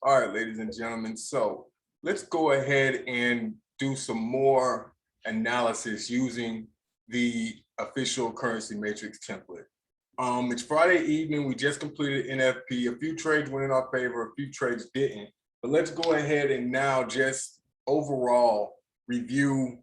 All right, ladies and gentlemen, so let's go ahead and do some more analysis using the official currency matrix template. It's Friday evening. We just completed NFP. A few trades went in our favor, a few trades didn't. But let's go ahead and now just overall review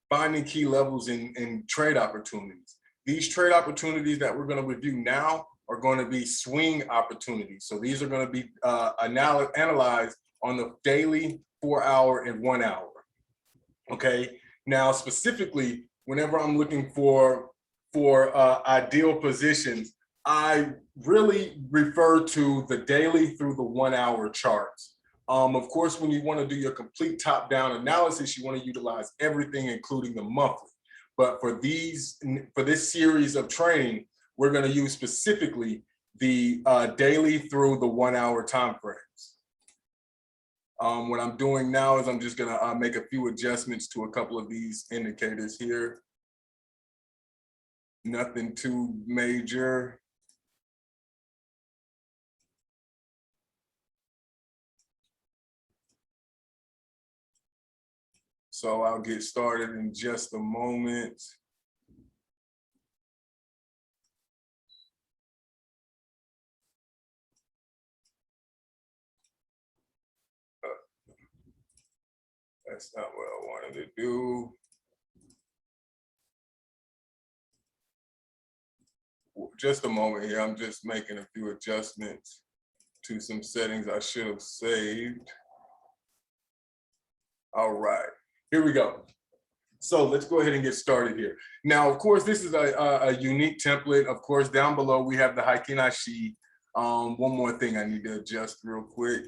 finding key levels in trade opportunities. These trade opportunities that we're going to review now are going to be swing opportunities. So these are going to be analyzed on the daily, 4 hour, and 1 hour. Okay. Now, specifically, whenever I'm looking for ideal positions, I really refer to the daily through the 1 hour charts. Of course, when you want to do your complete top-down analysis, you want to utilize everything, including the monthly. But for this series of training, we're going to use specifically the daily through the 1 hour time frames. What I'm doing now is I'm just going to make a few adjustments to a couple of these indicators here. Nothing too major. So I'll get started in just a moment. That's not what I wanted to do. Just a moment here. I'm just making a few adjustments to some settings I should have saved. All right, here we go. So let's go ahead and get started here. Now, of course, this is a unique template. Of course, down below, we have the Heikin Ashi. One more thing I need to adjust real quick.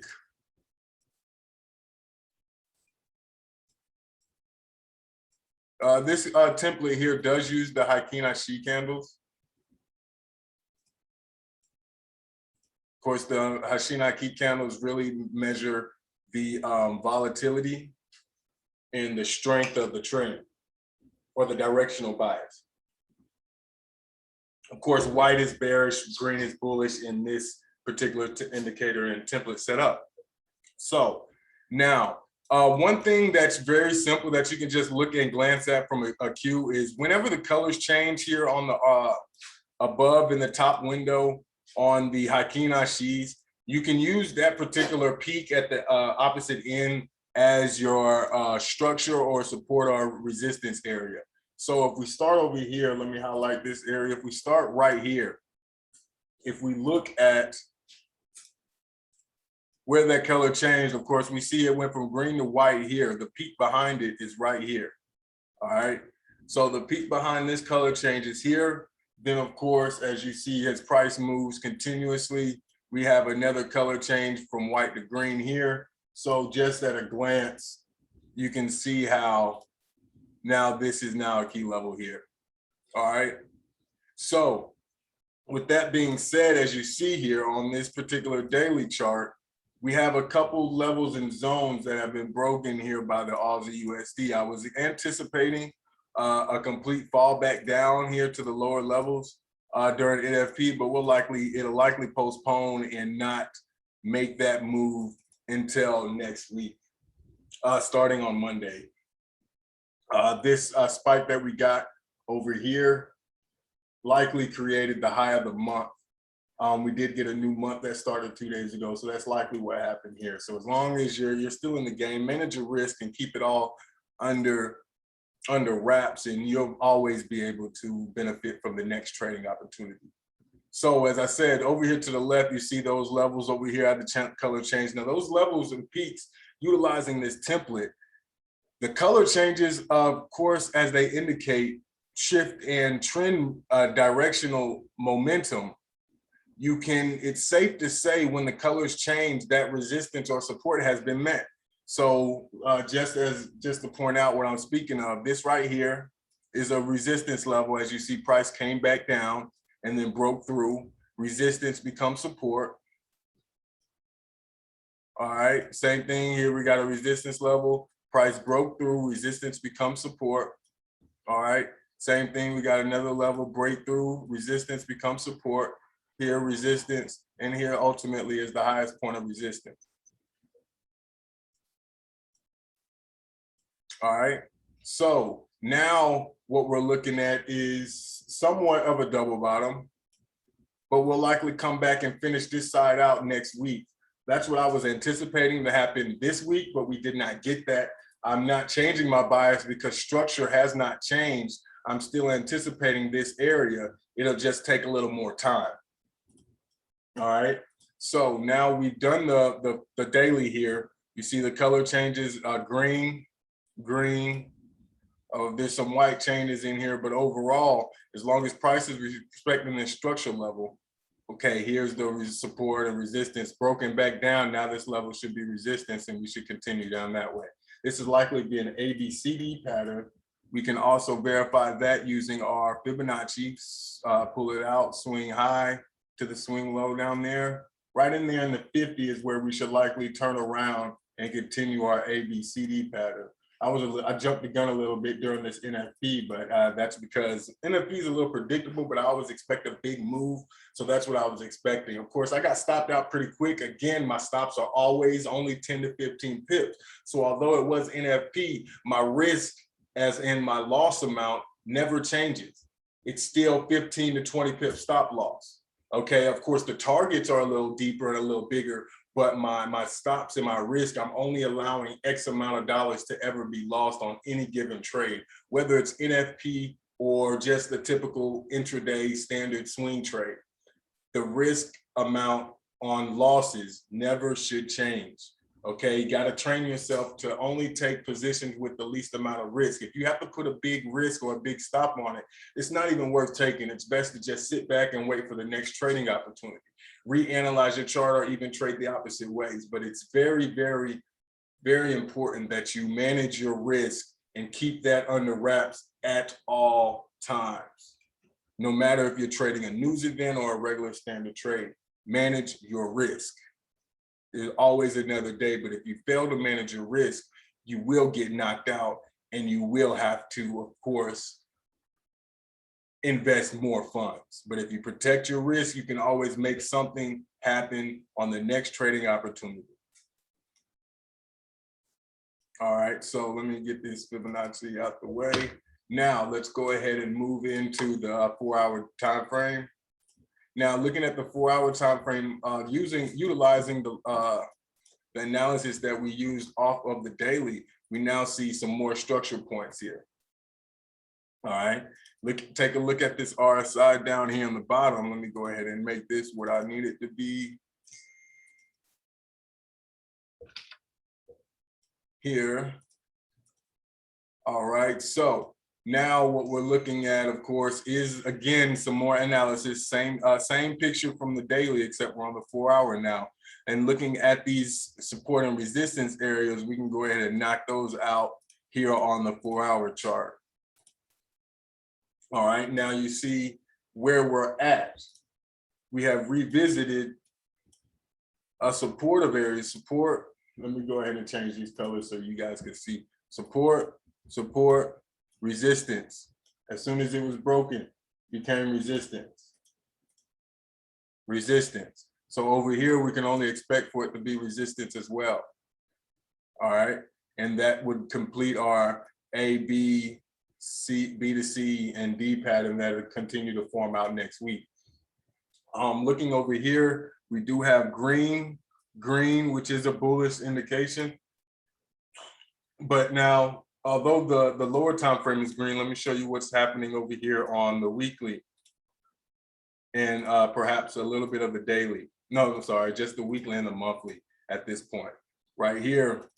This template here does use the Heikin Ashi candles. Of course, the Hashinaki candles really measure the volatility and the strength of the trend or the directional bias. Of course, white is bearish, green is bullish in this particular indicator and template setup. So now, one thing that's very simple that you can just look and glance at from a cue is whenever the colors change here on the above in the top window on the Heikin Ashis, you can use that particular peak at the opposite end as your structure or support or resistance area. So if we start over here, let me highlight this area. If we start right here, if we look at where that color changed, of course, we see it went from green to white here. The peak behind it is right here. All right. So the peak behind this color change is here. Then, of course, as you see, as price moves continuously, we have another color change from white to green here. So just at a glance, you can see how now this is now a key level here. All right. So with that being said, as you see here on this particular daily chart, we have a couple levels and zones that have been broken here by the Aussie USD. I was anticipating a complete fall back down here to the lower levels during NFP, but it'll likely postpone and not make that move until next week, starting on Monday. This spike that we got over here likely created the high of the month. We did get a new month that started 2 days ago, so that's likely what happened here. So as long as you're still in the game, manage your risk and keep it all under wraps, and you'll always be able to benefit from the next trading opportunity. So as I said, over here to the left, you see those levels over here at the color change. Now those levels and peaks, utilizing this template, the color changes, of course, as they indicate shift and trend directional momentum. It's safe to say when the colors change, that resistance or support has been met. So just to point out what I'm speaking of, this right here is a resistance level. As you see, price came back down and then broke through. Resistance becomes support. All right, same thing here. We got a resistance level. Price broke through, resistance becomes support. All right, same thing. We got another level, breakthrough, resistance becomes support. Here, resistance, and here ultimately is the highest point of resistance. All right. So now what we're looking at is somewhat of a double bottom, but we'll likely come back and finish this side out next week. That's what I was anticipating to happen this week, but we did not get that. I'm not changing my bias because structure has not changed. I'm still anticipating this area. It'll just take a little more time. All right. So now we've done the daily here. You see the color changes, green, green. There's some white changes in here, but overall, as long as price is respecting the structure level, okay, here's the support and resistance broken back down. Now this level should be resistance and we should continue down that way. This is likely to be an ABCD pattern. We can also verify that using our Fibonacci, pull it out, swing high to the swing low down there. Right in there in the 50 is where we should likely turn around and continue our ABCD pattern. I jumped the gun a little bit during this NFP, but that's because NFP is a little predictable, but I always expect a big move. So that's what I was expecting. Of course, I got stopped out pretty quick. Again, my stops are always only 10 to 15 pips. So although it was NFP, my risk, as in my loss amount, never changes. It's still 15 to 20 pip stop loss. Okay, of course, the targets are a little deeper and a little bigger, but my stops and my risk, I'm only allowing X amount of dollars to ever be lost on any given trade, whether it's NFP or just the typical intraday standard swing trade. The risk amount on losses never should change. Okay, you got to train yourself to only take positions with the least amount of risk. If you have to put a big risk or a big stop on it, it's not even worth taking. It's best to just sit back and wait for the next trading opportunity. Reanalyze your chart or even trade the opposite ways. But it's very, very, very important that you manage your risk and keep that under wraps at all times. No matter if you're trading a news event or a regular standard trade, manage your risk. There's always another day, but if you fail to manage your risk, you will get knocked out and you will have to, of course, invest more funds. But if you protect your risk, you can always make something happen on the next trading opportunity. All right, so let me get this Fibonacci out the way. Now let's go ahead and move into the 4-hour time frame. Now, looking at the 4-hour time frame, utilizing the analysis that we used off of the daily, we now see some more structure points here. All right, take a look at this RSI down here on the bottom. Let me go ahead and make this what I need it to be here. All right, so now what we're looking at, of course, is again some more analysis, same picture from the daily, except we're on the 4-hour now. And looking at these support and resistance areas, we can go ahead and knock those out here on the 4-hour chart. All right, now you see where we're at. We have revisited a supportive area. Support, let me go ahead and change these colors so you guys can see. Support, support, resistance. As soon as it was broken, became resistance. Resistance. So over here, we can only expect for it to be resistance as well. All right, and that would complete our A, B, C, B to C, and D pattern that will continue to form out next week. Looking over here, we do have green, which is a bullish indication. But now, although the lower time frame is green, let me show you what's happening over here on the weekly and perhaps a little bit of the daily. No, I'm sorry, just the weekly and the monthly at this point. Right here,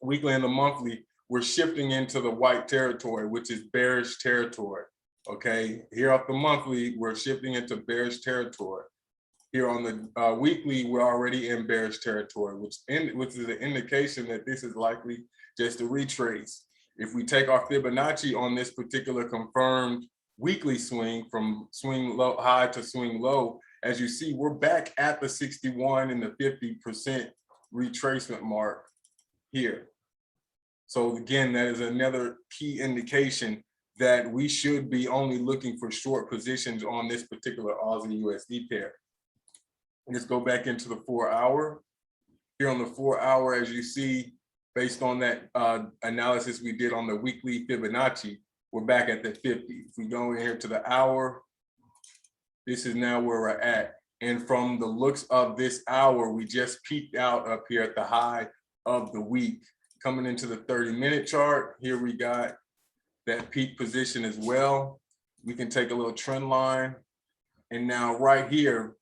weekly and the monthly, we're shifting into the white territory, which is bearish territory. Okay, here off the monthly, we're shifting into bearish territory. Here on the weekly, we're already in bearish territory, which is an indication that this is likely just a retrace. If we take our Fibonacci on this particular confirmed weekly swing from swing low high to swing low, as you see, we're back at the 61 and the 50% retracement mark here. So again, that is another key indication that we should be only looking for short positions on this particular Aussie USD pair. Let's go back into the 4-hour. Here on the 4-hour, as you see, based on that analysis we did on the weekly Fibonacci, we're back at the 50. If we go in here to the hour, this is now where we're at. And from the looks of this hour, we just peaked out up here at the high of the week. Coming into the 30-minute chart, here we got that peak position as well. We can take a little trend line. And now right here,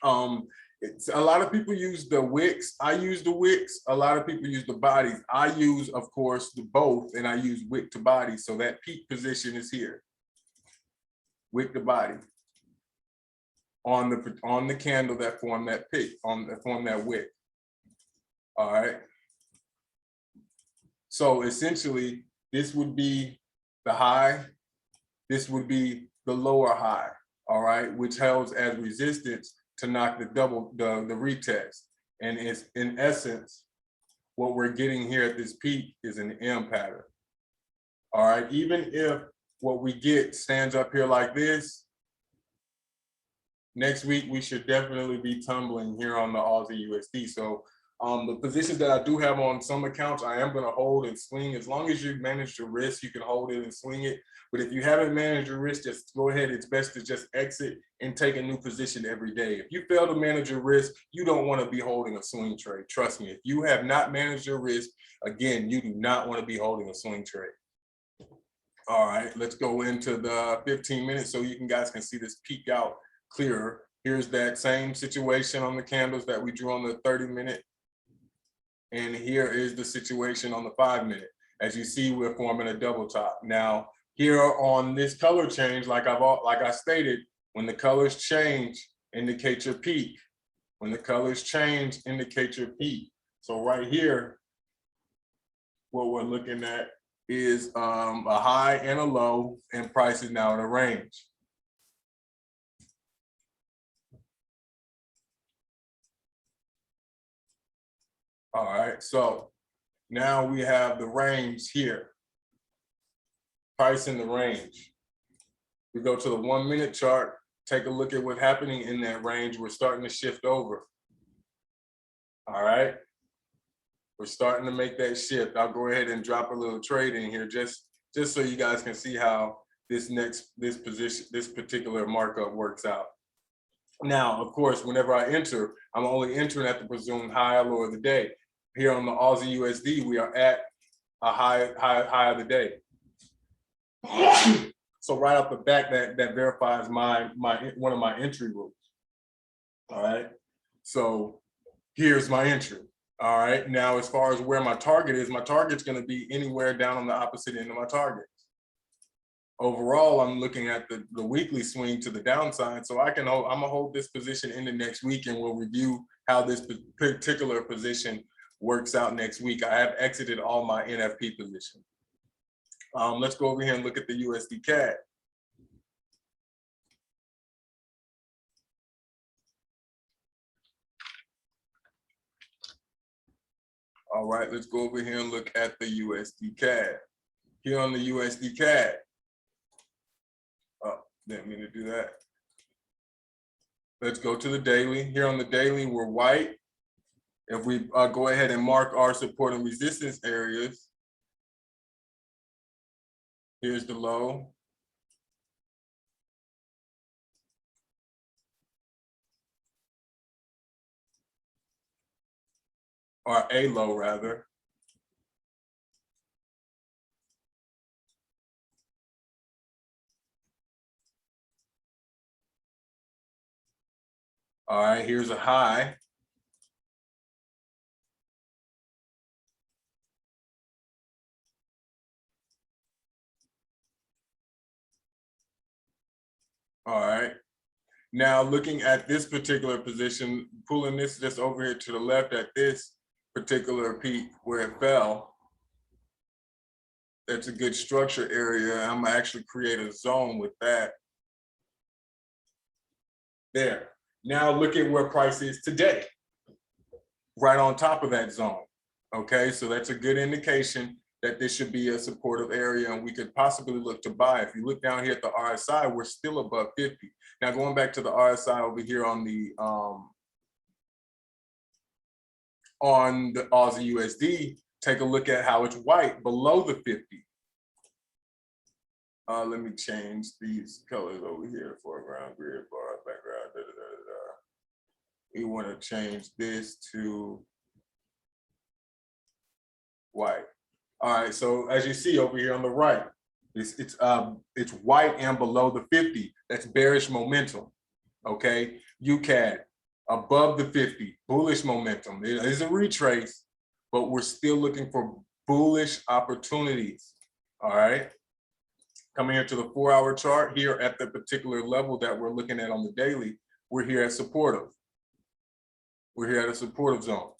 a lot of people use the wicks. I use the wicks. A lot of people use the bodies. I use, of course, the both, and I use wick to body. So that peak position is here. Wick to body on the candle that formed that peak, that formed that wick. All right. So essentially, this would be the high. This would be the lower high. All right, which holds as resistance to knock the retest. And it's in essence, what we're getting here at this peak is an M pattern. All right, even if what we get stands up here like this, next week we should definitely be tumbling here on the Aussie USD. So the positions that I do have on some accounts, I am going to hold and swing. As long as you manage the risk, you can hold it and swing it. But if you haven't managed your risk, just go ahead. It's best to just exit and take a new position every day. If you fail to manage your risk, you don't want to be holding a swing trade. Trust me, if you have not managed your risk, again, you do not want to be holding a swing trade. All right, let's go into the 15 minutes so you guys can see this peak out clearer. Here's that same situation on the candles that we drew on the 30-minute. And here is the situation on the 5-minute. As you see, we're forming a double top. Now, here on this color change, like I stated, when the colors change, indicate your peak. When the colors change, indicate your peak. So right here, what we're looking at is a high and a low, and price is now in a range. All right, so now we have the range here. Price in the range. We go to the 1-minute chart, take a look at what's happening in that range. We're starting to shift over. All right, we're starting to make that shift. I'll go ahead and drop a little trade in here just so you guys can see how this particular markup works out. Now, of course, whenever I enter, I'm only entering at the presumed high or low of the day. Here on the Aussie USD, we are at a high of the day. So right off the bat, that verifies one of my entry rules. All right. So here's my entry. All right. Now, as far as where my target is, my target's going to be anywhere down on the opposite end of my target. Overall, I'm looking at the weekly swing to the downside, so I'm gonna hold this position into next week, and we'll review how this particular position works out next week. I have exited all my NFP position. Let's go over here and look at the USD CAD. All right, let's go over here and look at the USD CAD. Here on the USD CAD. Oh, didn't mean to do that. Let's go to the daily. Here on the daily, we're white. If we go ahead and mark our support and resistance areas, here's the low. Or a low rather. All right, here's a high. All right. Now looking at this particular position, pulling this just over here to the left at this particular peak where it fell, that's a good structure area. I'm gonna actually create a zone with that. There. Now look at where price is today, right on top of that zone. Okay, so that's a good indication that this should be a supportive area, and we could possibly look to buy. If you look down here at the RSI, we're still above 50. Now going back to the RSI over here on the Aussie USD, take a look at how it's white below the 50. Let me change these colors over here: foreground, grid bar, background, da, da, da, da. We want to change this to white. All right, so as you see over here on the right, it's white and below the 50. That's bearish momentum. Okay, UCAD above the 50, bullish momentum. It is a retrace, but we're still looking for bullish opportunities. All right. Coming here to the 4-hour chart here at the particular level that we're looking at on the daily, we're here at supportive. We're here at a supportive zone.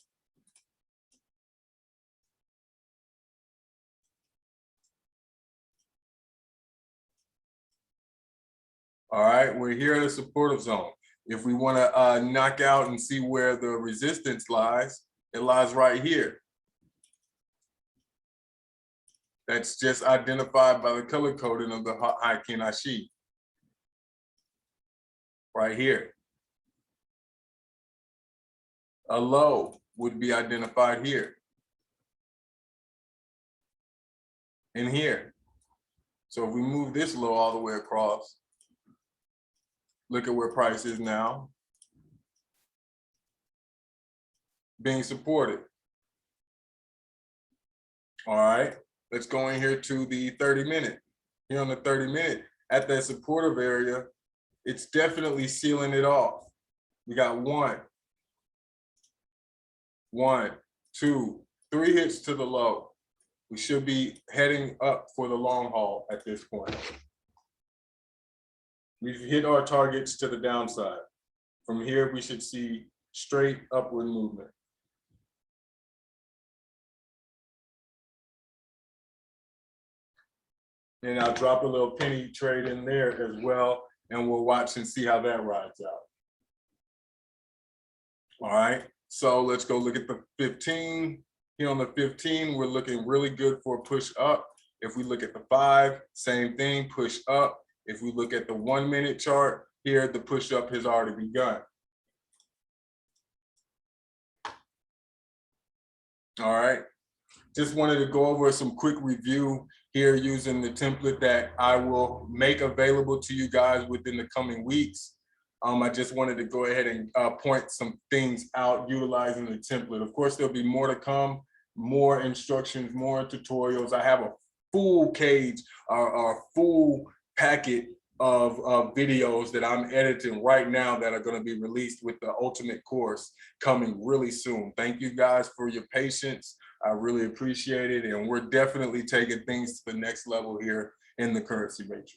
All right, we're here at a supportive zone. If we want to knock out and see where the resistance lies, it lies right here. That's just identified by the color coding of the Heikin Ashi. Right here. A low would be identified here. And here. So if we move this low all the way across, look at where price is now. Being supported. All right, let's go in here to the 30-minute. Here on the 30-minute, at that supportive area, it's definitely sealing it off. We got 1, 2, 3 hits to the low. We should be heading up for the long haul at this point. We've hit our targets to the downside. From here, we should see straight upward movement. And I'll drop a little penny trade in there as well, and we'll watch and see how that rides out. All right, so let's go look at the 15. Here on the 15, we're looking really good for a push up. If we look at the 5, same thing, push up. If we look at the 1-minute chart, here the push up has already begun. All right, just wanted to go over some quick review here using the template that I will make available to you guys within the coming weeks. I just wanted to go ahead and point some things out utilizing the template. Of course, there'll be more to come, more instructions, more tutorials. I have a full cage or full packet of videos that I'm editing right now that are going to be released with the ultimate course coming really soon. Thank you guys for your patience. I really appreciate it. And we're definitely taking things to the next level here in the Currency Matrix.